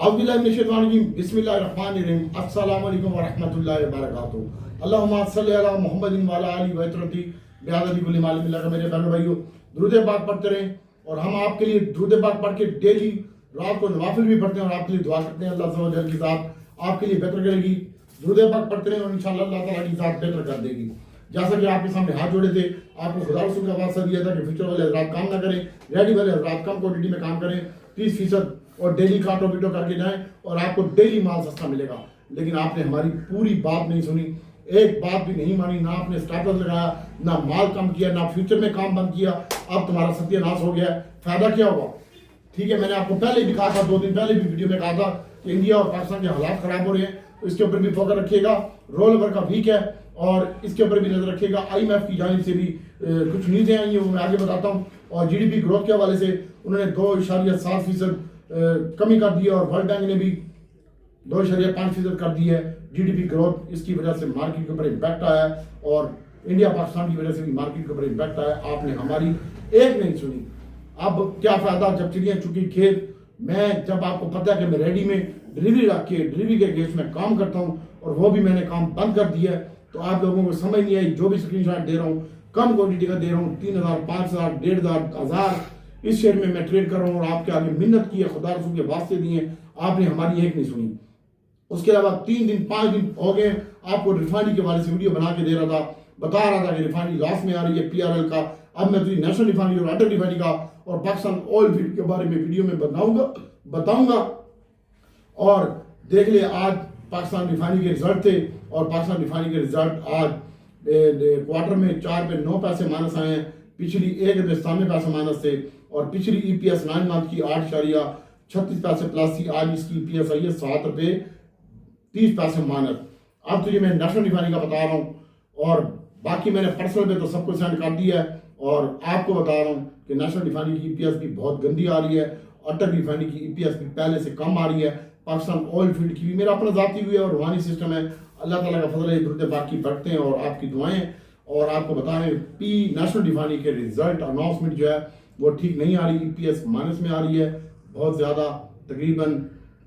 बिस्मिल्लाहिर्रहमानिर्रहीम अस्सलामु अलैकुम वरहमतुल्लाहि वबरकातुहू। अल्लाहुम्मा सल्लि अला मुहम्मदिन व अला आलिहि व इत्रती बिअददी कुल्ली मालिम मिल्ला। मेरे बहनों भाइयों, दुरूद पाक पढ़ते रहें और हम आपके लिए दुरूद पाक पढ़ के डेली रात को नवाफिल भी पढ़ते हैं और आपके लिए दुआ करते हैं। अल्लाह अज़्ज़ा व जल की ज़ात आपके लिए बेहतर करेगी। दुरूद पाक पढ़ते रहें और इंशाअल्लाह अल्लाह ताला की ज़ात बेहतर कर देगी। जैसा कि आपके सामने हाथ जोड़े थे, आपको खुदा रसूल का वास्ता दिया था कि फ्यूचर वाले हज़रात काम ना करें, रेडी वाले हज़रात कम क्वांटिटी में काम करें, 30% और डेली काटो पीटो करके जाएं और आपको डेली माल सस्ता मिलेगा। लेकिन आपने हमारी पूरी बात नहीं सुनी, एक बात भी नहीं मानी, ना आपने स्टार्टअप लगाया, ना माल कम किया, ना फ्यूचर में काम बंद किया। अब तुम्हारा सत्यानाश हो गया है, फायदा क्या होगा? ठीक है, मैंने आपको पहले भी कहा था, 2 दिन पहले भी वीडियो में कहा था कि इंडिया और पाकिस्तान के हालात खराब हो रहे हैं, तो इसके ऊपर भी फोकस रखिएगा। रोल ओवर का वीक है और इसके ऊपर भी नजर रखिएगा। IMF की जानिब से भी कुछ न्यूज़ें आई हैं, वो मैं आगे बताता हूँ। और GDP ग्रोथ के हवाले से उन्होंने 2.7% कमी कर दी है और वर्ल्ड बैंक ने भी 2.5% कर दी है GDP ग्रोथ। इसकी वजह से मार्केट के ऊपर इम्पैक्ट आया है और इंडिया पाकिस्तान की वजह से भी मार्केट के ऊपर इम्पैक्ट आया। आपने हमारी एक नहीं सुनी। अब क्या फायदा जब चिड़ियाँ चुकी खेत। मैं जब आपको पता है कि मैं रेडी में डिलीवरी रख के डिलीवरी के केस में काम करता हूँ और वो भी मैंने काम बंद कर दिया है, तो आप लोगों को समझ नहीं आई। जो भी स्क्रीनशॉट दे रहा हूँ कम क्वांटिटी का दे रहा हूँ, 3000, 5000, 1500, 1000 इस शेयर में मैं ट्रेड कर रहा हूँ और आपके आगे मिन्नत की है, खुदा रसूल के वास्ते दिए, आपने हमारी एक नहीं सुनी। उसके अलावा 3 दिन 5 दिन हो गए आपको रिफाइनरी के बारे से वीडियो बना के दे रहा था, बता रहा था कि रिफाइनरी लॉस में आ रही है PRL का। अब मैं तुझे नेशनल रिफाइनरी और अटल रिफाइनरी का और पाकिस्तान ऑयल फील्ड के बारे में वीडियो में बताऊंगा। और देख ले, आज पाकिस्तान रिफाइनरी के रिजल्ट थे और पाकिस्तान रिफाइनरी के रिजल्ट आज क्वार्टर में 4 पे 9 पैसे माइनस आए हैं। पिछली एक में 97 पैसे माइनस थे और पिछली EPS 9 मंथ की 8.36 पैसे प्लस थी। आज इसकी EPS आई है 7 रुपये 30 पैसे माइनस। अब तुझे मैं नेशनल रिफाइनरी का बता रहा हूँ और बाकी मैंने पर्सनल पे तो सबको सेंड कर दिया है और आपको बता रहा हूँ कि नेशनल रिफाइनरी की EPS भी बहुत गंदी आ रही है। अटल रिफाइनरी की EPS भी पहले से कम आ रही है। पाकिस्तान ऑयल फील्ड की भी मेरा अपना जाती हुई है और रूहानी सिस्टम है। अल्लाह ताला का फजल है, दुरूद बाकी बढ़ते हैं और आपकी दुआएं। और आपको बता रहे हैं नेशनल रिफाइनरी के रिजल्ट अनाउंसमेंट जो है वो ठीक नहीं आ रही। EPS माइनस में आ रही है बहुत ज़्यादा, तकरीबन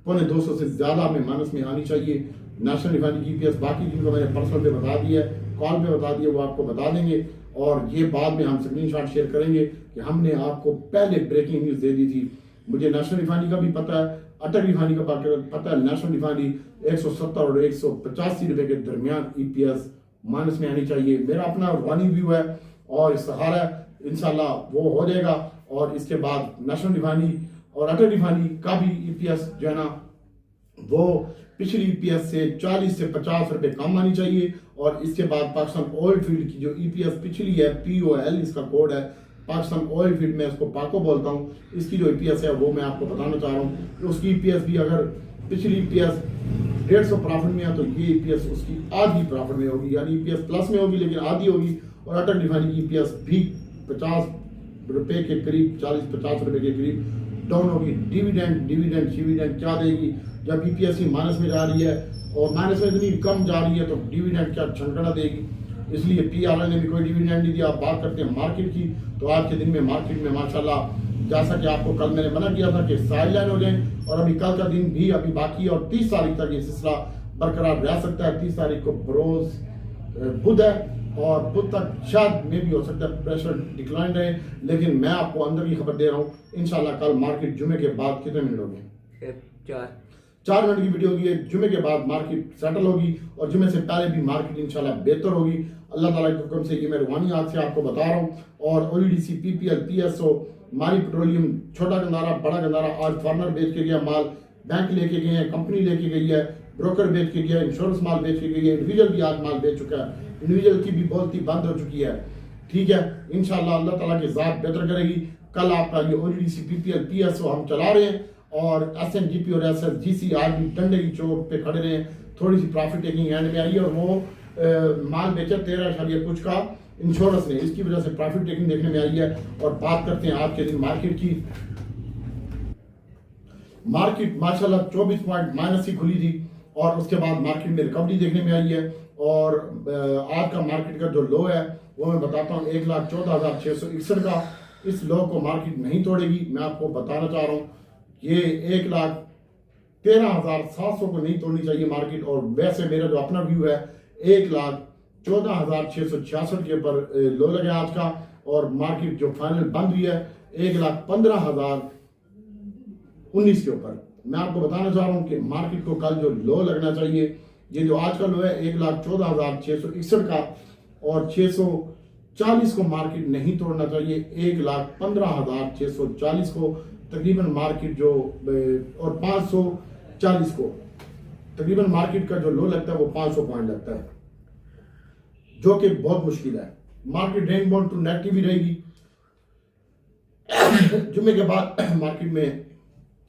250 से ज़्यादा में माइनस में आनी चाहिए नेशनल रिफाइनरी की EPS। बाकी जिनको मैंने पर्सनल पे बता दिया है, कॉल पे बता दिया, वो आपको बता देंगे और ये बाद में हम स्क्रीनशॉट शेयर करेंगे कि हमने आपको पहले ब्रेकिंग न्यूज़ दे दी थी। मुझे नेशनल रिफाइनरी का भी पता है, अटल रिफाइनरी का पता है। नेशनल रिफाइनरी 170 और 185 रुपए के दरमियान EPS माइनस में आनी चाहिए। मेरा अपना रूहानी व्यू है और इस्तिखारा है, इंशाल्लाह वो हो जाएगा। और इसके बाद नेशनल रिफाइनरी और अटल रिफाइनरी का भी EPS जो है ना वो पिछली EPS से 40 से 50 रुपए कम आनी चाहिए। और इसके बाद पाकिस्तान ऑयल फील्ड की जो EPS पिछली है, POL इसका कोड है, पाकिस्तान ऑयल फील्ड में इसको पाको बोलता हूँ, इसकी जो EPS है वो मैं आपको बताना चाह रहा हूँ कि उसकी EPS भी अगर पिछली EPS 150 प्रॉफिट में है तो ये EPS उसकी आधी प्रॉफिट में होगी, यानी EPS प्लस में होगी लेकिन आधी होगी। और अटल रिफाइनरी की EPS भी 50 रुपए के करीब, 40-50 रुपए के करीब डाउन होगी। डिविडेंड क्या देगी जब EPS ही माइनस में जा रही है और माइनस में इतनी कम जा रही है तो डिविडेंड क्या छनकड़ा देगी। इसलिए PRL ने भी कोई डिविडेंड नहीं दिया। आप बात करते हैं मार्केट की, तो आज के दिन में मार्केट में माशाल्लाह, जैसा कि आपको कल मैंने मना किया था कि साइडलाइन हो जाए और अभी कल का दिन भी अभी बाकी और 30 तारीख तक ये सिलसिला बरकरार रह सकता है। 30 तारीख को बरोज बुध है और बुध तक शायद में भी हो सकता है प्रेशर डिक्लाइन रहे, लेकिन मैं आपको अंदर की खबर दे रहा हूँ इंशाल्लाह कल मार्केट जुमे के बाद कितने मिनट हो गए, 4 मिनट की वीडियो होगी। जुमे के बाद मार्केट सेटल होगी और जुमे से पहले भी मार्केट इंशाल्लाह बेहतर होगी अल्लाह ताला के हुक्म से। ये मैं रूहानी हाथ से आपको बता रहा हूँ। और OEDC, PPL, PSO, मारी पेट्रोलियम, छोटा गंदारा, बड़ा गंदारा, आज फॉरनर बेच के गया माल, बैंक लेके गए हैं, कंपनी लेके गई है, ब्रोकर बेच के गया, इंश्योरेंस माल बेच के गई है, इंडिविजुअल भी आज माल बेच चुका है। इंडिविजुअल की भी बोलती बंद हो चुकी है। ठीक है, इंशाल्लाह अल्लाह ताला की ज़ात बेहतर करेगी। कल आपका ये OEDC, PPL, PSO हम चला रहे हैं और SNGP और SSGC आज भी डंडे की चोट पे खड़े रहे। थोड़ी सी प्रॉफिट टेकिंग एंड में आई है और वो माल बेचा 13 कुछ का इंश्योरेंस ने, इसकी वजह से प्रॉफिट टेकिंग देखने में आई है। और बात करते हैं आज के दिन मार्केट की। मार्केट माशाल्लाह 24 पॉइंट माइनस ही खुली थी और उसके बाद मार्केट में रिकवरी देखने में आई है। और आज का मार्केट का जो लो है वो मैं बताता हूँ 1,14,661 का। इस लो को मार्केट नहीं तोड़ेगी, मैं आपको बताना चाह रहा हूँ। ये 13,700 को नहीं तोड़नी चाहिए मार्केट। और वैसे मेरा जो अपना व्यू है 1,14,666 के ऊपर लो लगे आज का, और मार्केट जो फाइनल बंद हुई है 1,15,019 के ऊपर। मैं आपको बताना चाह रहा हूँ कि मार्केट को कल जो लो लगना चाहिए, ये जो आज का लो है 1,14,661 का, और 640 को मार्केट नहीं तोड़ना चाहिए। 1,15,640 को तकरीबन मार्केट जो, और 540 को तकरीबन मार्केट का जो लो लगता है वो 500 पॉइंट लगता है, जो कि बहुत मुश्किल है। Market range bound to negative ही रहेगी। जुम्मे के बाद मार्केट में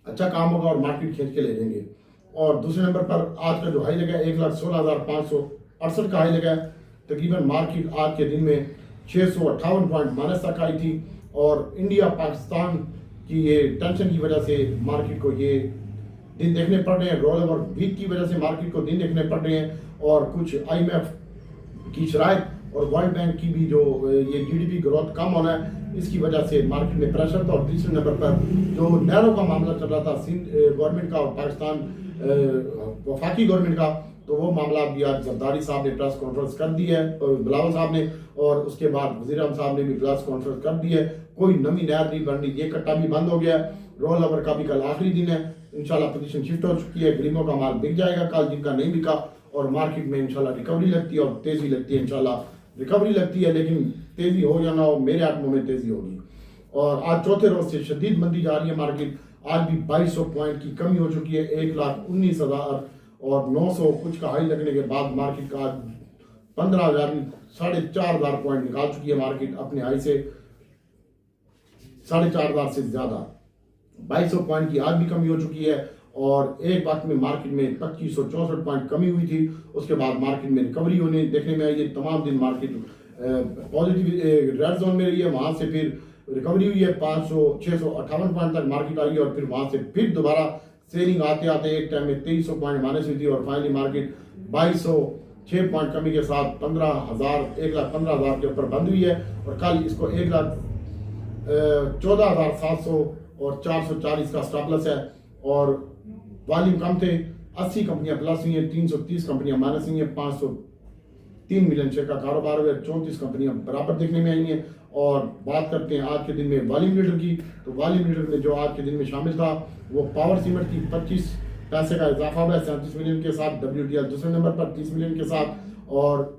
अच्छा काम होगा और मार्केट खींच के ले जाएंगे। और दूसरे नंबर पर आज का जो हाई लगा 1,16,568 का हाई लगा। तकरीबन मार्केट आज के दिन में 658 पॉइंट माइनस तक आई थी, और इंडिया पाकिस्तान की ये टेंशन की वजह से मार्केट को ये दिन देखने पड़ रहे हैं। रोल ओवर वीक की वजह से मार्केट को दिन देखने पड़ रहे हैं, और कुछ IMF की शराइत और वर्ल्ड बैंक की भी जो ये GDP ग्रोथ कम होना है, इसकी वजह से मार्केट में प्रेशर था। और तीसरे नंबर पर जो नहरों का मामला चल रहा था सिंध गवर्नमेंट का और पाकिस्तान वफाकी गवर्नमेंट का, तो वो मामला भी आज जरदारी साहब ने प्रेस कॉन्फ्रेंस कर दी है, बिलावल साहब ने, और उसके बाद वज़ीर आज़म साहब ने भी प्रेस कॉन्फ्रेंस कर दी है। कोई नवी नहर नहीं बन रही, ये कट्टा भी बंद हो गया। रोल ओवर का भी कल आखिरी दिन है, इंशाल्लाह पोजीशन शिफ्ट हो चुकी है। गरीबों का माल बिक जाएगा कल, जिनका नहीं बिका, और मार्केट में इंशाल्लाह रिकवरी लगती है और तेजी लगती है। इंशाल्लाह रिकवरी लगती है, लेकिन तेजी हो या ना हो, मेरे आत्मों में तेजी होगी। और आज चौथे रोज से शदीद मंदी जा रही है मार्केट। आज भी 2200 पॉइंट की कमी हो चुकी है। 1,19,900 कुछ का हाई लगने के बाद मार्केट का 15,000 4,500 पॉइंट निकाल चुकी है मार्केट अपने हाई से, 4,500 से ज्यादा। 2200 पॉइंट की आज भी कमी हो चुकी है। और एक वक्त में मार्केट में 2564 पॉइंट कमी हुई थी, उसके बाद मार्केट में रिकवरी होने देखने में आई है। तमाम दिन मार्केट पॉजिटिव रेड जोन में रही है, वहां से फिर रिकवरी हुई है। 658 पॉइंट तक मार्केट आई है, और फिर वहां से फिर दोबारा सेलिंग आते आते एक टाइम में 2300 पॉइंट माइनस हुई थी, और फाइनली मार्केट 2206 पॉइंट कमी के साथ 1,15,000 के ऊपर बंद हुई है। और कल इसको 1,14,700 और 440 का स्टॉप लॉस है। और वॉल्यूम कम थे, 80 कंपनियां प्लस हुई हैं, 330 कंपनियां माइनस हुई हैं, 503 मिलियन शेयर का कारोबार हुआ, 34 कंपनियां बराबर देखने में आई हैं। और बात करते हैं आज के दिन में वॉल्यूम लीडर की, तो वॉल्यूम लीडर में जो आज के दिन में शामिल था वो पावर सीमेंट की 25 पैसे का इजाफा हुआ है 37 मिलियन के साथ। WTL दूसरे नंबर पर 30 मिलियन के साथ। और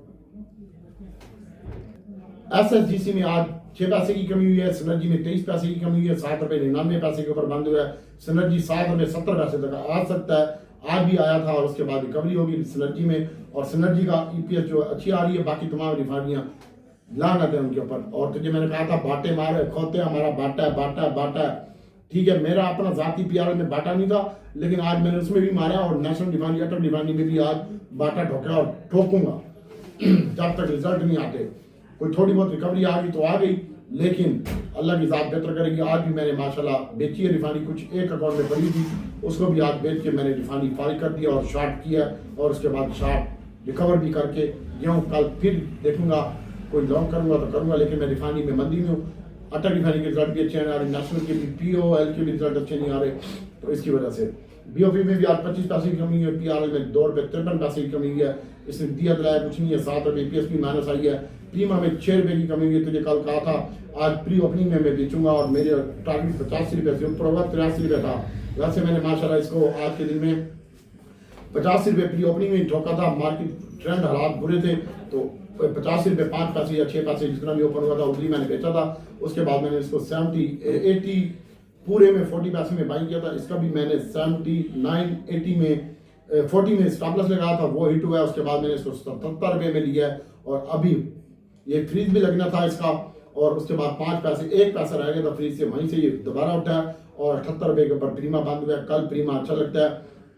SSGC में आज 6 पैसे की कमी हुई है। सिनर्जी में 23 पैसे की कमी हुई है, 7.99 के ऊपर बंद हुआ है। सिनर्जी 7.70 तक आ सकता है, आज भी आया था, और उसके बाद रिकवरी होगी सिनर्जी में। और सिनर्जी का EPS जो अच्छी आ रही है, बाकी तमाम रिफाइनरियां लानत है उनके ऊपर। और तुझे मैंने कहा था बाटे मारे खोते, हमारा बाटा है, बाटा है, बाटा है, ठीक है। मेरा अपना जाती PRL में बाटा नहीं था, लेकिन आज मैंने उसमें भी मारा, और नेशनल रिफाइनरी अटल रिफाइनरी में भी आज बाटा ठोका और ठोकूंगा जब तक रिजल्ट नहीं आते। कोई थोड़ी बहुत रिकवरी आ गई तो आ गई, लेकिन अल्लाह की ज़ात बेहतर करेगी। आज भी मैंने माशाल्लाह बेची है रिफाइनरी, कुछ एक अकाउंट में पड़ी थी, उसको भी आज बेच के मैंने रिफाइनरी फारिग कर दिया और शॉर्ट किया, और उसके बाद शॉर्ट रिकवर भी करके यूँ कल फिर देखूंगा, कोई लॉन्ग करूंगा तो करूंगा, लेकिन मैं रिफाइनरी में मंदी में हूँ। अटल रिफाइनरी के रिजल्ट भी अच्छे नहीं आ रहे, नेशनल के भी POL के भी रिजल्ट अच्छे नहीं आ रहे, तो इसकी वजह से BOP में भी आज 25 पैसे की कमी हुई है, PRL में 2 रुपये 53 पैसे की कमी हुई है। इसने दिया दिलाया कुछ नहीं है, 7 रुपये EPS भी माइनस आई है। प्रीमा में 6 रुपये की कमी हुई है, तुझे कल कहा था आज प्री ओपनिंग में मैं बेचूंगा, और मेरे टारगेट 85 रुपये से ऊपर होगा, 83 रुपये था। वैसे मैंने माशाल्लाह इसको आज के दिन में 85 रुपये प्री ओपनिंग में ठोका था। मार्केट ट्रेंड हालात बुरे थे, तो 85 रुपये 5 पैसे या 6 पैसे जितना भी ओपन हुआ था उतनी मैंने बेचा था। उसके बाद मैंने इसको 80 पूरे में 40 पैसे में बाई किया था। इसका भी मैंने 79-80 में 40 में स्टॉप लॉस लगाया था, वो हिट हुआ है। उसके बाद मैंने इसको 77 रुपये में लिया है, और अभी ये फ्रीज भी लगना था इसका, और उसके बाद 5 पैसे 1 पैसा रह गया था फ्रीज से, वहीं से ये दोबारा उठा है, और 78 रुपये के ऊपर प्रीमा बंद हुआ है। कल प्रीमा अच्छा लगता है,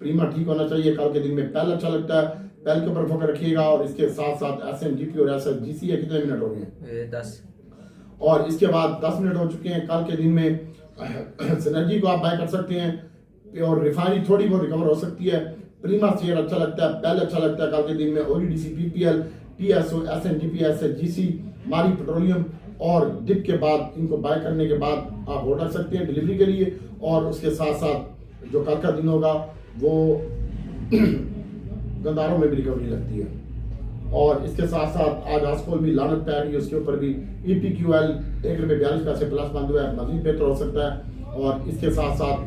प्रीमा ठीक होना चाहिए कल के दिन में। पहल अच्छा लगता है, पहल के ऊपर फोकस रखिएगा। और इसके साथ साथ SNGP और SSGC है, कितने मिनट हो गए? 10। और इसके बाद 10 मिनट हो चुके हैं। कल के दिन में सिनर्जी को आप बाय कर सकते हैं, और रिफाइनरी थोड़ी बहुत रिकवर हो सकती है। प्रीमा शेयर अच्छा लगता है, पहले अच्छा लगता है कल के दिन में। ONGC, PPL, TSO, SNGP, SSGC, मारी पेट्रोलियम और डिप के बाद इनको बाय करने के बाद आप ऑर्डर सकते हैं डिलीवरी के लिए। और उसके साथ साथ जो कल का दिन होगा वो गंदारों में भी रिकवरी लगती है। और इसके साथ साथ आज आस्कोल भी लानत पे आ रही है, उसके ऊपर भी EPQL ₹1.42 प्लस बंद हुआ है, मजीद बेहतर हो सकता है। और इसके साथ साथ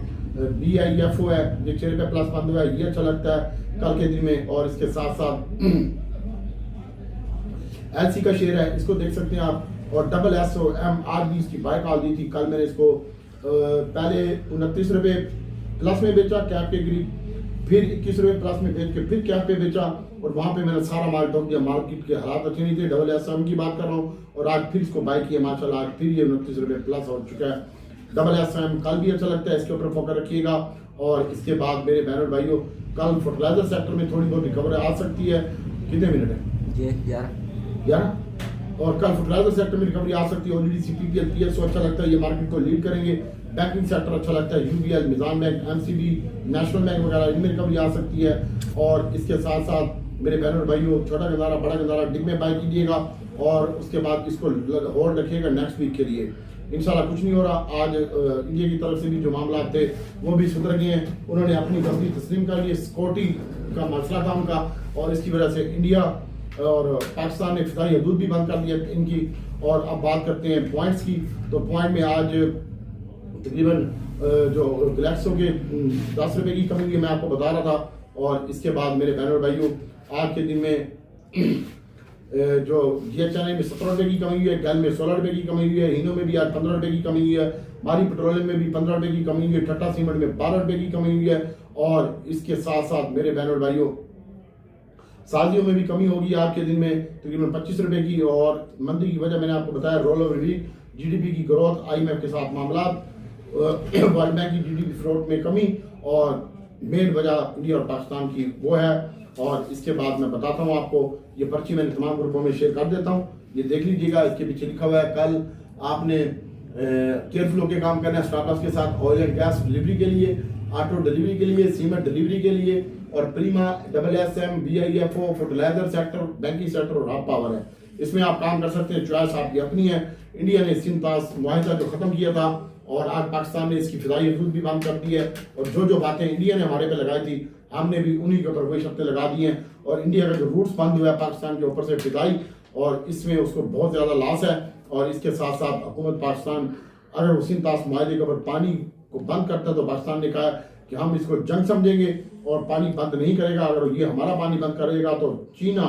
BIFO है जो ₹6 प्लस बंद हुआ है, ये अच्छा लगता है कल के दिन में। और इसके साथ साथ LC का शेयर है, इसको देख सकते हैं आप। और SSOM आज भी इसकी बाय कॉल दी थी, कल मैंने इसको पहले ₹29 प्लस में बेचा कैप के करीब, फिर ₹21 प्लस में बेच के फिर कैप पे बेचा, और वहां पे मैंने सारा माल ठोक दिया। मार्केट के हालात अच्छे नहीं थे, SSOM की बात कर रहा हूँ, और आज फिर इसको बाय किया माशाल्लाह, आज फिर ये ₹29 प्लस हो चुका है। SSOM कल भी अच्छा लगता है, इसके ऊपर फोकस रखिएगा। और इसके बाद मेरे बहनों भाइयों, कल फर्टिलाइजर सेक्टर में थोड़ी बहुत रिकवरी आ सकती है। कितने मिनट है? 11। और कल फर्टिलाइजर सेक्टर में रिकवरी आ सकती है। ONGC PPL PSO अच्छा लगता है, ये मार्केट को लीड करेंगे। बैंकिंग सेक्टर अच्छा लगता है, UBL, निजाम बैंक, MCB, नेशनल बैंक वगैरह, इनमें रिकवरी आ सकती है। और इसके साथ साथ मेरे बहनों और भाइयों, छोटा गंदारा बड़ा गंदारा डिग में बाय कीजिएगा, और उसके बाद इसको होल्ड रखिएगा नेक्स्ट वीक के लिए। इंशाल्लाह कुछ नहीं हो रहा। आज इंडिया की तरफ से भी जो मामला थे वो भी सुधर गए हैं, उन्होंने अपनी गलती तस्लीम कर ली। सिक्योरिटी का मसला था उनका, और इसकी वजह से इंडिया और पाकिस्तान ने फिजाई हदूद भी बंद कर दिया इनकी। और अब बात करते हैं पॉइंट्स की, तो पॉइंट में आज तकरीबन जो ग्लैक्सो के ₹10 की कमी हुई है, मैं आपको बता रहा था। और इसके बाद मेरे बहनों और भाइयों, आज के दिन में जो GHNI में ₹17 की कमी हुई है, गैल में ₹16 की कमी हुई है, हीनो में भी आज ₹15 की कमी हुई है, भारी पेट्रोलियम में भी ₹15 की कमी हुई है, ठट्टा सीमेंट में ₹12 की कमी हुई है। और इसके साथ साथ मेरे बहनों और भाइयों, साजियों में भी कमी होगी आज के दिन में तकरीबन ₹25 की। और मंदी की वजह मैंने आपको बताया, रोल ओवर वीक, GDP की ग्रोथ, IMF के साथ मामला, वर्ल्ड बैंक की GDP फ्लोट में कमी, और मेन वजह इंडिया और पाकिस्तान की वो है। और इसके बाद मैं बताता हूँ आपको, ये पर्ची मैंने तमाम ग्रुपों में शेयर कर देता हूँ, ये देख लीजिएगा। इसके पीछे लिखा हुआ है, कल आपने केयरफुल होकर काम करना है स्टार्टअप्स के साथ, ऑयल एंड गैस डिलीवरी के लिए, ऑटो डिलीवरी के लिए, सीमेंट डिलीवरी के लिए, और प्रीमा, SSM, BIFO, fertiliser sector, banking sector और हाफ पावर है। इसमें आप काम कर सकते हैं, चॉइस आपकी अपनी है। इंडिया ने सिंतास मुआहिदा जो खत्म किया था, और आज पाकिस्तान ने इसकी फिजाई हदूद भी बंद कर दी है। और जो बातें इंडिया ने हमारे पे लगाई थी, हमने भी उन्हीं के ऊपर वही शर्तें लगा दी हैं। और इंडिया का जो रूट्स बंद हुआ है पाकिस्तान के ऊपर से फिजाई, और इसमें उसको बहुत ज्यादा लॉस है। और इसके साथ साथ हुकूमत पाकिस्तान अगर हुसैन तास मुआहिदे के ऊपर पानी को बंद करता है, तो पाकिस्तान ने कहा कि हम इसको जंग समझेंगे और पानी बंद नहीं करेगा। अगर ये हमारा पानी बंद करेगा तो चीन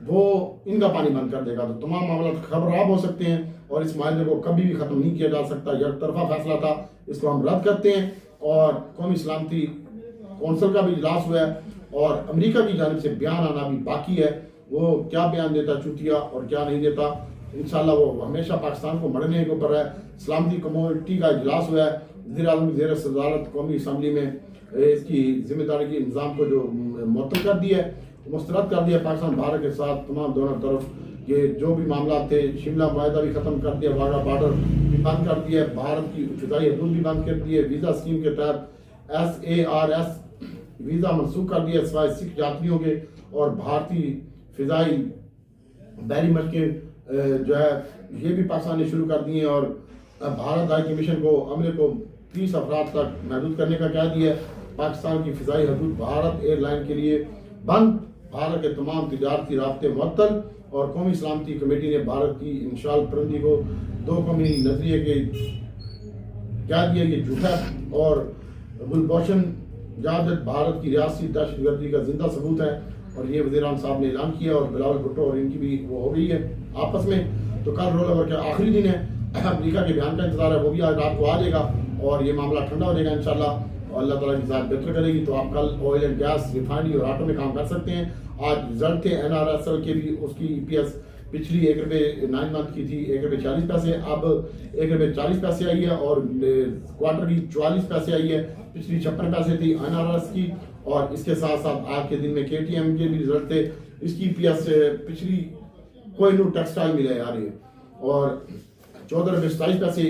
वो इनका पानी बंद कर देगा, तो तमाम मामला खराब हो सकते हैं। और इस मामले को कभी भी खत्म नहीं किया जा सकता, यह तरफा फैसला था, इसको हम रद्द करते हैं। और कौमी सलामती कौंसिल का भी इजलास हुआ है, और अमेरिका की जानिब से बयान आना भी बाकी है, वो क्या बयान देता चूतिया और क्या नहीं देता। इंशाल्लाह वो हमेशा पाकिस्तान को मरने के ऊपर है। सलामती कमेटी का इजलास हुआ है, वज़ीर आज़म ज़ेर सदारत कौमी असम्बली में इसकी जिम्मेदारी के इंतजाम को जो मुअत्तल कर दिया है, मुस्तरद कर दिया पाकिस्तान भारत के साथ तमाम दोनों तरफ। ये जो भी मामला थे, शिमला मुआहिदा भी खत्म कर दिया, वाघा बॉर्डर भी बंद कर दिया, भारत की फिजाई हदूद भी बंद कर दी है, वीजा स्कीम के तहत SARS वीजा मनसूख कर दिया सिवाय सिख यात्रियों के। और भारतीय फिजाई बहरी मशकें जो है ये भी पाकिस्तान ने शुरू कर दी हैं। और भारत हाई कमीशन को अमले को 30 अफराद तक महदूद करने का कह दिया है। पाकिस्तान की फिजाई हदूद भारत एयरलाइन के लिए बंद, भारत के तमाम तिजारती रास्ते मुअत्तल। और कौमी सलामती कमेटी ने भारत की इंशाल परंदी को 2 कौमी नजरिए के क्या दिया, ये झूठा। और गुलभूषण जाधव भारत की रियासती दहशतगर्दी का जिंदा सबूत है, और ये वज़ीर आज़म साहब ने ऐलान किया। और बिलावल भुट्टो और इनकी भी वो हो गई है आपस में। तो कल रोल ओवर का आखिरी दिन है, अमेरिका के बयान का इंतजार है, वो भी आज रात को आ जाएगा, और ये मामला ठंडा हो जाएगा इंशाल्लाह, और अल्लाह ताला की ज़ात बेहतर करेगी। तो आप कल ऑयल एंड गैस, रिफाइनरी और ऑटो में काम कर सकते हैं। आज रिजल्ट थे NRSL के भी, उसकी EPS पिछली ₹1 मंथ की थी ₹1.40, अब ₹1.40 आई है, और क्वार्टर की 44 पैसे आई है, पिछली 56 पैसे थी NRS की। और इसके साथ साथ आज के दिन में KTM के भी रिजल्ट थे, इसकी EPS पिछली कोहिनूर टेक्सटाइल मिले आ रही है, और ₹14.27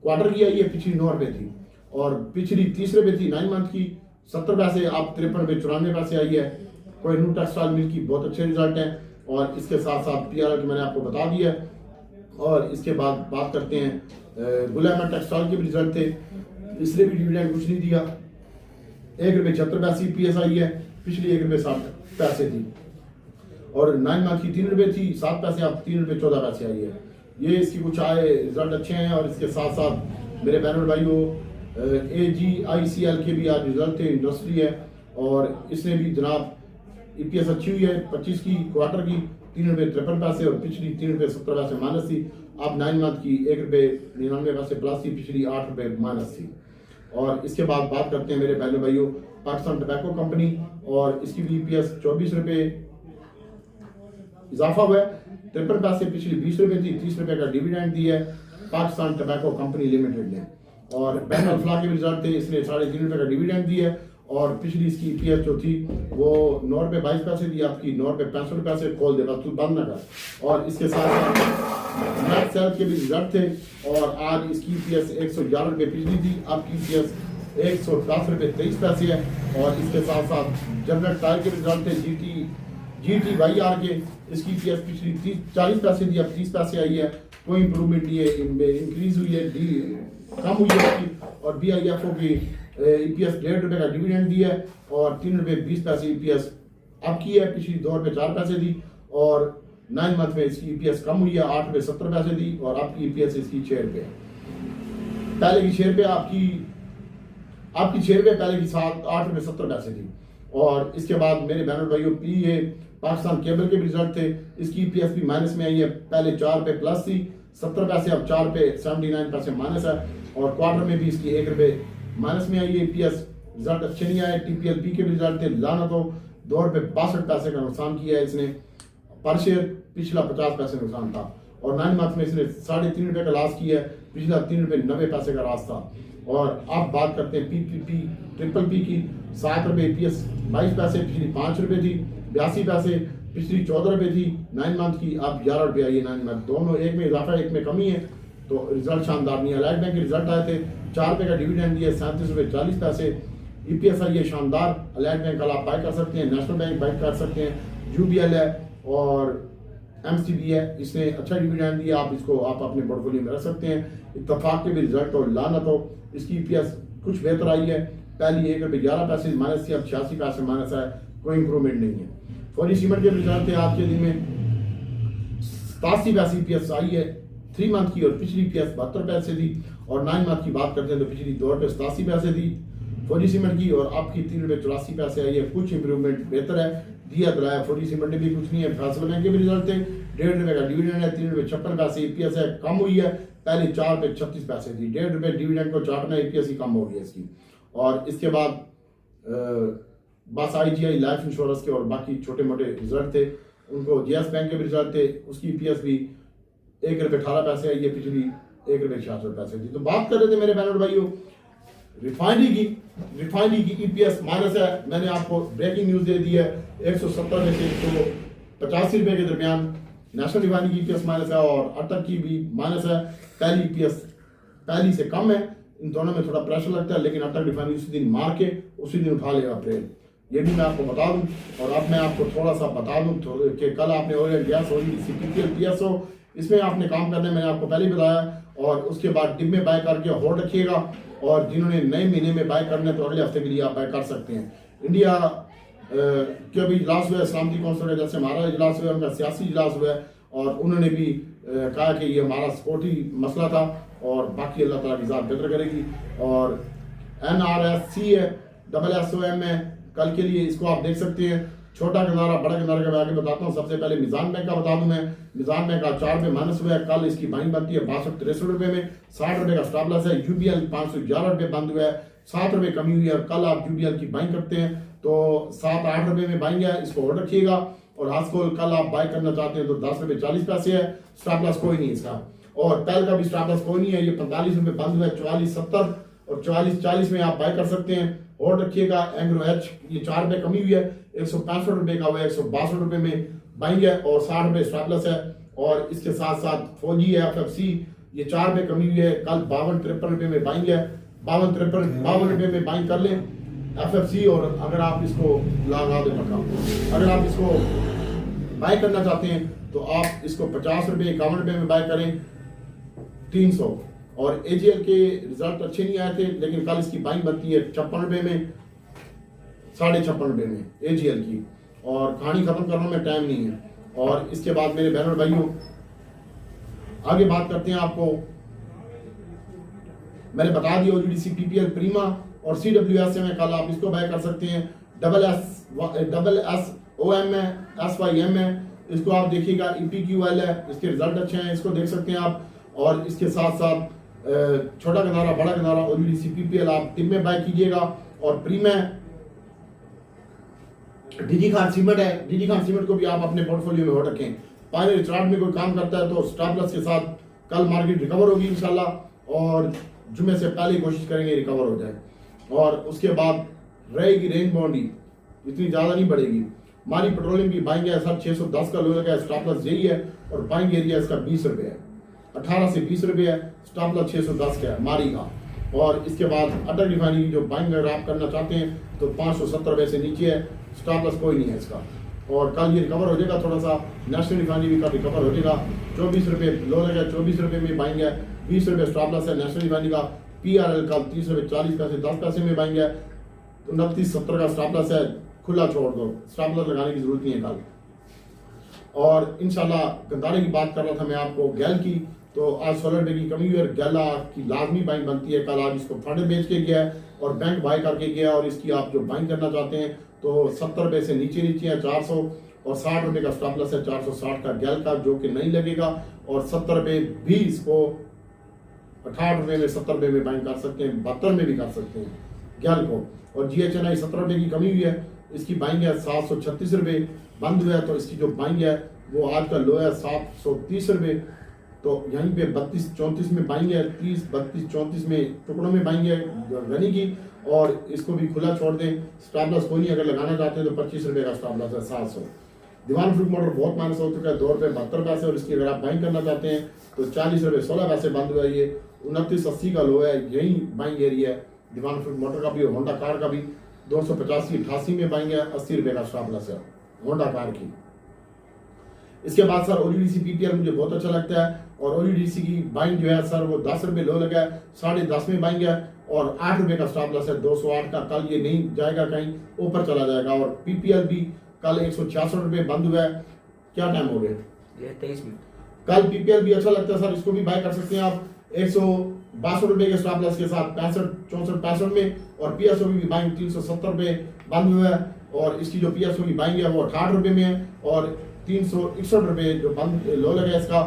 क्वार्टर की आई है, पिछली ₹9 थी, और पिछली ₹30 थी 9 मंथ की, 70 पैसे, अब ₹53.94 आई है। कोहिनूर टेक्सटाइल मिल की बहुत अच्छे रिजल्ट हैं। और इसके साथ साथ PRL मैंने आपको बता दिया है। और इसके बाद बात करते हैं गुल अहमद टेक्सटाइल के भी रिजल्ट थे, इसने भी डिविडेंड कुछ नहीं दिया। 1 रुपये 76 पैसे ईपीएस आई है, पिछली 1 रुपये 60 पैसे थी। और 9 मंथ की 3 रुपये थी 7 पैसे, अब 3 रुपये 14 पैसे आई है। ये इसकी कुछ आए रिजल्ट अच्छे हैं। और इसके साथ साथ मेरे बहनों भाइयों AGICL के भी आज रिजल्ट थे, इंडस्ट्री है, और इसने भी जनाब ईपीएस अच्छी हुई है 25 की क्वार्टर की 3 रुपये 53 पैसे, और पिछली 3 रुपये 70 पैसे माइनस थी। अब 9 मंथ की 1 रुपये 99 पैसे प्लस थी, पिछली 8 रुपये माइनस थी। और इसके बाद बात करते हैं मेरे बहनों भाइयों पाकिस्तान टबैको कंपनी, और इसकी भी ईपीएस 24 रुपये इजाफा हुआ है, 53 पैसे, पिछली 20 रुपये थी, 30 रुपये का डिविडेंड दिया है पाकिस्तान टबैको कंपनी लिमिटेड ने। और बैंक अल्फला के भी रिजल्ट थे, इसने 3.5 रुपये का डिविडेंड दिया है, और पिछली इसकी ईपीएस जो थी वो 9 रुपये 22 पैसे दी, आपकी 9 रुपये 65 पैसे खोल दे, बस तू बंद ना कर। और इसके साथ साथ नेट सेल के भी रिजल्ट थे, और आज इसकी ईपीएस 111 रुपये पिछली थी, आपकी ईपीएस 110 रुपये 23 पैसे है। और इसके साथ साथ जनरल टायर के रिजल्ट थे GTYR के, इसकी ईपीएस पिछली 40 पैसे थी, अब 30 पैसे आई है, कोई इंप्रूवमेंट नहीं है, इंक्रीज हुई है, कम हुई है इसकी। और BIFO की ईपीएस 1.5 रुपये का डिविडेंड दिया है, और 3 रुपये 20 पैसे ईपीएस अब की है, पिछली 2 रुपये 4 पैसे दी। और 9 मंथ में इसकी ईपीएस कम हुई है, 8 रुपये 70 पैसे दी, और आपकी ईपीएस इसकी 6 रुपये, पहले की 6 रुपये, आपकी 6 रुपये, पहले की 8 रुपये 70 पैसे थी। और इसके बाद मेरे बहनों भाइयों PA पाकिस्तान केबल के भी रिजल्ट थे, इसकी ईपीएस भी माइनस में आई है, पहले 4 रुपये प्लस थी 70 पैसे, अब 4 रुपये 79 पैसे माइनस है। और क्वार्टर में भी इसकी 1 रुपये माइनस में आई है ईपीएस, रिजल्ट अच्छे नहीं आए। TPLP के भी रिजल्ट थे, लानत हो, 2 रुपये 62 पैसे का नुकसान किया है इसने पर शेयर, पिछला 50 पैसे नुकसान था। और 9 मंथ में इसने 3.5 रुपये का लॉस किया है, पिछला 3 रुपये 90 पैसे का लॉस था। और अब बात करते हैं PPP ट्रिपल पी की, 7 रुपये ईपीएस 22 पैसे, पिछली 5 रुपये थी 82 पैसे, पिछली 14 रुपये थी 9 मंथ की, अब 11 रुपये आई है 9 मंथ, दोनों एक में इजाफा एक में कमी है, तो रिजल्ट शानदार नहीं है। अलाइड बैंक के रिजल्ट आए थे, 4 रुपये का डिविडेंड दिया, 37 रुपये 40 पैसे, ईपीएस आई है शानदार। अलाइड बैंक कल आप बाय कर सकते हैं, नेशनल बैंक बाय कर सकते हैं, UBL है और MCB है, इसने अच्छा डिविडेंड दिया, आप इसको आप अपने पोर्टफोलियो में रख सकते हैं। इत्तफाक के भी रिजल्ट हो, लानत हो, इसकी ईपीएस कुछ बेहतर आई है, पहली 1 रुपये 11 पैसे माइनस थी, अब 86 पैसे माइनस है, कोई इंप्रूवमेंट नहीं है। फौजी सीमेंट के रिजल्ट थे आज के दिन में, 87 पैसे ईपीएस आई है 3 मंथ की, और पिछली ईपीएस 72 पैसे थी। और 9 मंथ की बात करते हैं तो पिछली 2 रुपये 87 पैसे थी फौजी सीमेंट की, और आपकी 3 रुपये 84 पैसे आई है, कुछ इंप्रूवमेंट बेहतर है, दिया दिलाया। फौजी सीमेंट ने भी कुछ नहीं है। फैसल बैंक के भी रिजल्ट थे, 1.5 रुपये का डिविडेंड है, 3 रुपये 56 पैसे ईपीएस है, कम हुई है, पहले 4 रुपये 36 पैसे थी, 1.5 रुपये डिविडेंड को चाटना, ईपीएस ही कम हो गई इसकी। और इसके बाद बस IGI लाइफ इंश्योरेंस के और बाकी छोटे मोटे रिजल्ट थे, उनको JS बैंक के भी रिजल्ट थे, उसकी ईपीएस भी 1 रुपये 18 पैसे आई है, पिछली 1 रुपये 66 पैसे थी। तो बात कर रहे थे मेरे बहनों भाइयों रिफाइनरी की ईपीएस माइनस है। मैंने आपको ब्रेकिंग न्यूज दे दी है, 170 में से 185 रुपये के दरमियान नेशनल रिफाइनरी की ईपीएस माइनस है, और अटक की भी माइनस है, पहली ईपीएस पहली से कम है, इन दोनों में थोड़ा प्रेशर लगता है, लेकिन अटक रिफाइनरी उसी दिन मार के उसी दिन उठा लेगा अप्रैल, ये भी मैं आपको बता दूं। और अब मैं आपको थोड़ा सा बता दूं कि कल आपने ऑयल एंड गैस होगी, CPPL PSO, इसमें आपने काम करना है, मैंने आपको पहले ही बताया। और उसके बाद डिप में बाय करके होल्ड रखिएगा, और जिन्होंने नए महीने में बाय करना है तो अगले हफ्ते के लिए आप बाय कर सकते हैं। इंडिया के अभी इजलास हुआ है सलामती कौंसिल का, जैसे हमारा इजलास हुआ है, उनका सियासी इजलास हुआ है, और उन्होंने भी कहा कि ये हमारा सपोर्टी मसला था, और बाकी अल्लाह ताला की ज़ात बेहतर करेगी। और NRSC है, SSOM है, कल के लिए इसको आप देख सकते हैं। छोटा किनारा बड़ा किनारा का मैं आगे बताता हूँ। सबसे पहले मिजान बैंक का बता दूं मैं, मिजान बैंक का 4 रुपये माइनस हुआ है, कल इसकी बाइंग बनती है 62-63 रुपये में, 60 रुपये का स्टॉप लॉस है। UBL 511 रुपये बंद हुआ है, 7 रुपये कमी हुई है, और कल आप UBL की बाइंग करते हैं तो 7-8 रुपये में बाइंग है, इसको होल्ड रखिएगा। और हास्कोल कल आप बाय करना चाहते हैं तो 10 रुपये 40 पैसे है, स्टॉप लॉस कोई नहीं इसका। और पेल का भी स्टॉप लॉस कोई नहीं है, ये 45 रुपये बंद हुआ है, 44.70 और 44.40 में आप बाय कर सकते हैं, होल्ड रखिएगा। एंग्रो एच ये 4 रुपये कमी हुई है, 165 रुपये का हुआ है, 162 रुपये में बाइंग है, और 60 रुपये स्टॉप लॉस है। और इसके साथ साथ फौजी है FFC, ये 4 रुपये कमी हुई है, कल 52-53 रुपये में बाइंग है, 52 रुपये में बाइंग कर लें FFC। और अगर आप इसको लगा दें पक्का, अगर आप इसको बाय करना चाहते हैं तो आप इसको 50 रुपये 51 रुपये में बाय करें 300, और AGL के रिजल्ट अच्छे नहीं आए थे, लेकिन कल इसकी बाइंग बनती है 56 रुपये में, 56.5 रुपये में AGL की। और कहानी खत्म करने में टाइम नहीं है। और इसके बाद मेरे बहनों भाइयों आगे बात करते हैं। आपको मैंने बता दिया OGDC PPL प्रीमा और CWSA में कल आप इसको बाय कर सकते हैं। डबल एस OM है, SYM है, इसको आप देखिएगा। EPQL है, इसके रिजल्ट अच्छे हैं, इसको देख सकते हैं आप। और इसके साथ साथ छोटा गंधारा, बड़ा गंधारा, OGDC PPL आप टिप में बाय कीजिएगा। और प्रीमा DG खान सीमेंट है, DG खान सीमेंट को भी आप अपने पोर्टफोलियो में हो रखें। पायनियर चार्ट में कोई काम करता है तो स्टॉप लॉस के साथ कल मार्केट रिकवर होगी इंशाल्लाह, और जुमे से पहले ही कोशिश करेंगे रिकवर हो जाए। और उसके बाद रहेगी रेंज बाउंड्री, इतनी ज़्यादा नहीं बढ़ेगी। मारी पेट्रोलियम की बाइंग है सर 610 का लो लगा है, स्टॉप लॉस यही है। और बाइंग एरिया इसका 20 रुपये है, 18 से 20 रुपये है, स्टॉप लॉस 610 का है मारी का। और इसके बाद अटक रिफाइनरी की जो बाइंग अगर आप करना चाहते हैं तो 570 रुपये से नीचे है, स्टॉप लॉस कोई नहीं है इसका। और कल ये रिकवर हो जाएगा, थोड़ा सा नेशनल रिफाइनरी का रिकवर हो जाएगा। 24 रुपये लो लगा, 24 रुपये में बाइंग है, 20 रुपये स्टॉप लॉस है नेशनल रिफाइनरी का। PRL कल 30 रुपये 40 पैसे 10 पैसे में बाइंग है, 29.70 का स्टॉप लॉस है। खुला छोड़ दो, स्टॉप लॉस लगाने की जरूरत नहीं है कल। और इंशाल्लाह गंधारे की बात कर रहा था मैं आपको गैल की, तो आज 16 रुपये की कमी हुई है। गैला की लाजमी बाइंग बनती है कल। आज इसको फंड बेच के गया है और बैंक बाय करके गया, और इसकी आप जो बाइंग करना चाहते हैं तो 70 रुपये से नीचे है 400, और 60 रुपये का स्टॉप लॉस है 460 का गैल का, जो कि नहीं लगेगा। और 70 रुपये भी इसको 68 रुपये में 70 रुपये में बाइंग कर सकते हैं, 72 में भी कर सकते हैं गैल को। और GHNI 17 रुपये की कमी हुई है, इसकी बाइंग है 736 रुपये, बंद हुआ है तो इसकी जो बाइंग है वो आज का लो है 730 रुपये। तो यहीं पे 32-34 में बाइंग है, 30-32-34 में टुकड़ों में बाइंग है गनी की। और इसको भी खुला छोड़ दें, स्टॉप लॉस कोई नहीं, अगर लगाना चाहते हैं तो 25 रुपये का स्टॉप लॉस है 700। दीवान फ्रूट मोटर बहुत माइनस हो चुका है, 2 रुपये 72 पैसे, और इसकी अगर आप बाइंग करना चाहते हैं तो 40 रुपये 16 पैसे बंद हुआ है। ये 29.80 का लो है, यही बाइंग एरिया है दीवान फ्रूट मोटर का भी और होंडा कार का भी। 285-88 में बाइंग है, 80 रुपये का स्टॉप लॉस है होंडा कार की। इसके बाद सर OGDC PPL मुझे बहुत अच्छा लगता है, और OGDC की बाइंग जो है सर वो 10 रुपये लो लगा है, 10.5 में बाइंग है, और 8 रुपये का स्टॉप लॉस है 208 का। कल ये नहीं जाएगा कहीं, ऊपर चला जाएगा। और PPL भी कल 166 रुपये बंद हुआ है। क्या टाइम हो गया? 23 मिनट। कल PPL भी अच्छा लगता है सर, इसको भी बाय कर सकते हैं आप 162 रुपये के स्टॉप लॉस के साथ 65-64 में। और PSO भी बाइंग 370 रुपये बंद हुआ है, और इसकी जो PSO की बाइंग है वो 68 रुपये में है, और 361 रुपये जो बंद लो लगा इसका।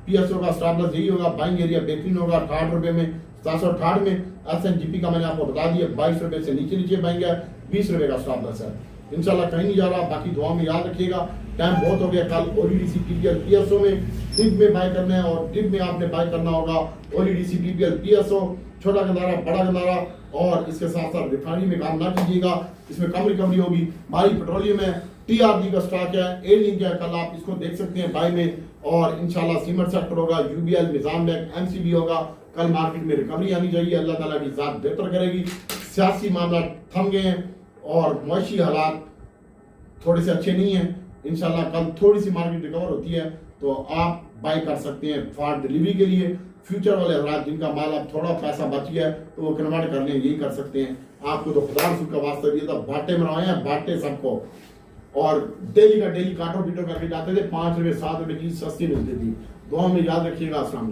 PSO का स्टॉप लॉस यही होगा, बाइंग एरिया बेहतरीन होगा 68 रुपये में, 768 में। SNGP का मैंने आपको बता दिया 22 रुपये से नीचे बाइंग है, 20 रुपये का स्टॉप लॉस है। इंशाल्लाह कहीं नहीं जा रहा, बाकी दुआ में याद रखिएगा। टाइम बहुत हो गया, कल OGDC PPL PSO में डिप में बाय करना है, और डिप में आपने बाय करना होगा OGDC PPL PSO, छोटा गंधारा, बड़ा गंधारा। और इसके साथ साथ रिफाइनरी में काम ना कीजिएगा, इसमें कम रिकवरी होगी। मारी पेट्रोलियम है, TRG का स्टॉक है, एयरलिंक है, कल आप इसको देख सकते हैं बाय में। और इंशाल्लाह सीमेंट सेक्टर होगा, UBL, निजाम बैंक, MCB होगा। कल मार्केट में रिकवरी आनी चाहिए, अल्लाह ताला की जात बेहतर करेगी। सियासी मामला थम गए हैं और मुआशी हालात थोड़े से अच्छे नहीं हैं। इंशाल्लाह कल थोड़ी सी मार्केट रिकवर होती है तो आप बाय कर सकते हैं फॉर डिलीवरी के लिए। फ्यूचर वाले हजरात जिनका माल अब थोड़ा पैसा बच गया है तो वो कन्वर्ट कर लें, यही कर सकते हैं। आपको तो खुदा रसूल का वास्ता दिया था, बांटे बनाए हैं, बांटे सबको। और डेली का डेली काटो पीटो करके जाते थे, 5 रुपये 7 रुपये चीज सस्ती मिलती थी। दुआ में याद रखिएगा। अस्सलाम वालेकुम।